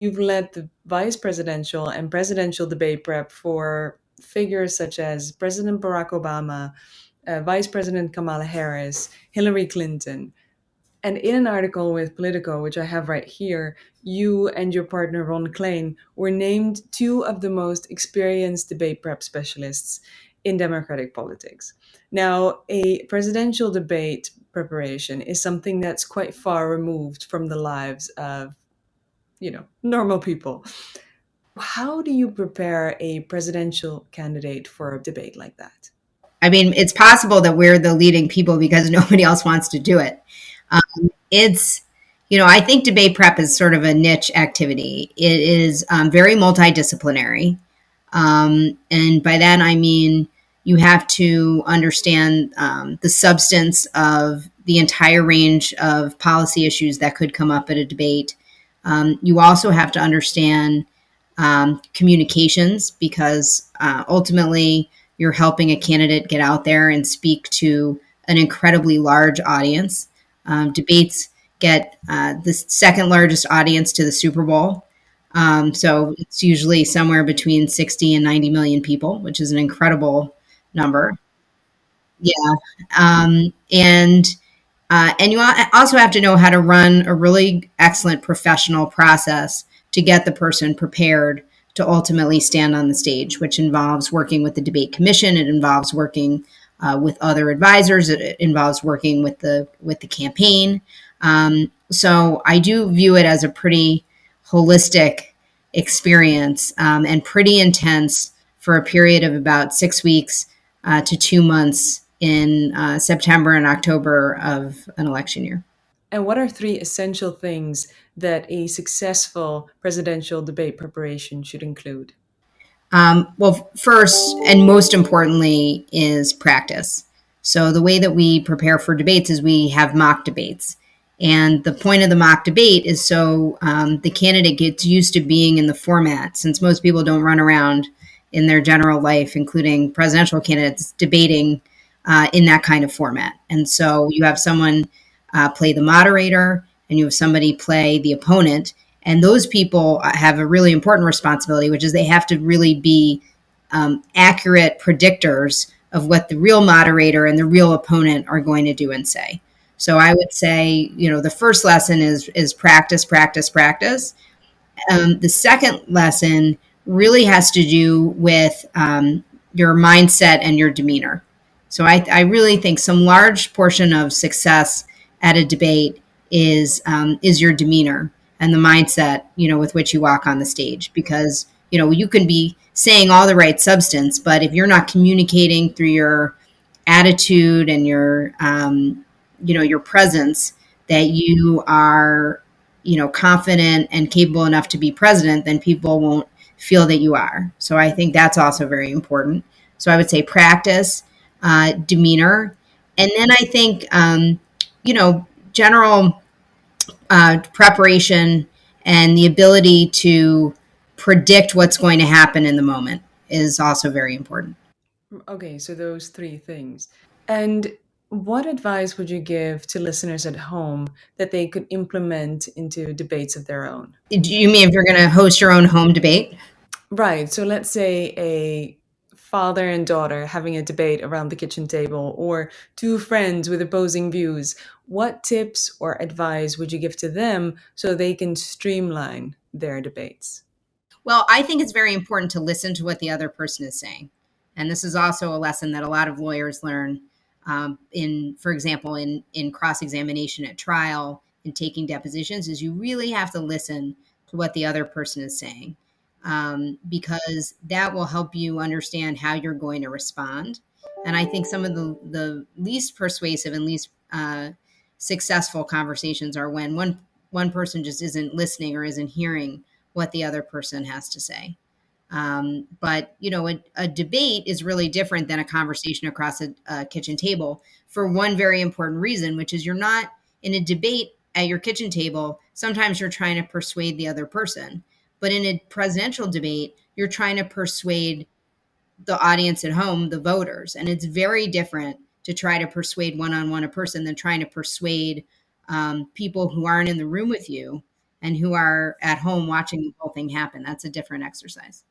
You've led the vice presidential and presidential debate prep for figures such as President Barack Obama, Vice President Kamala Harris, Hillary Clinton. And in an article with Politico, which I have right here, you and your partner Ron Klain were named two of the most experienced debate prep specialists in democratic politics. Now, a presidential debate preparation is something that's quite far removed from the lives of, normal people. How do you prepare a presidential candidate for a debate like that? I mean, it's possible that we're the leading people because nobody else wants to do it. It's, I think debate prep is sort of a niche activity. It is very multidisciplinary. And by that, I mean, you have to understand the substance of the entire range of policy issues that could come up at a debate. You also have to understand communications because ultimately you're helping a candidate get out there and speak to an incredibly large audience. Debates get the second largest audience to the Super Bowl. So it's usually somewhere between 60 and 90 million people, which is an incredible number. Yeah. And you also have to know how to run a really excellent professional process to get the person prepared to ultimately stand on the stage, which involves working with the debate commission. It involves working with other advisors. It involves working with the campaign. So I do view it as a pretty holistic experience and pretty intense for a period of about 6 weeks to 2 months in September and October of an election year. And what are three essential things that a successful presidential debate preparation should include? Well, first and most importantly is practice. So the way that we prepare for debates is we have mock debates. And the point of the mock debate is so the candidate gets used to being in the format, since most people don't run around in their general life, including presidential candidates, debating in that kind of format. And so you have someone play the moderator and you have somebody play the opponent. And those people have a really important responsibility, which is they have to really be accurate predictors of what the real moderator and the real opponent are going to do and say. So I would say, the first lesson is practice, practice, practice. The second lesson really has to do with your mindset and your demeanor. So I really think some large portion of success at a debate is your demeanor and the mindset, with which you walk on the stage. Because, you can be saying all the right substance, but if you're not communicating through your attitude and your presence that you are, confident and capable enough to be president, then people won't feel that you are. So I think that's also very important. So I would say practice, demeanor, and then I think, general preparation and the ability to predict what's going to happen in the moment is also very important. Okay, so those three things. And what advice would you give to listeners at home that they could implement into debates of their own? Do you mean if you're going to host your own home debate? Right. So let's say a father and daughter having a debate around the kitchen table, or two friends with opposing views. What tips or advice would you give to them so they can streamline their debates? Well, I think it's very important to listen to what the other person is saying. And this is also a lesson that a lot of lawyers learn for example, in cross-examination at trial and taking depositions, is you really have to listen to what the other person is saying, because that will help you understand how you're going to respond. And I think some of the least persuasive and least successful conversations are when one person just isn't listening or isn't hearing what the other person has to say. But a debate is really different than a conversation across a kitchen table for one very important reason, which is you're not in a debate at your kitchen table. Sometimes you're trying to persuade the other person, but in a presidential debate, you're trying to persuade the audience at home, the voters. And it's very different to try to persuade one-on-one a person than trying to persuade people who aren't in the room with you and who are at home watching the whole thing happen. That's a different exercise.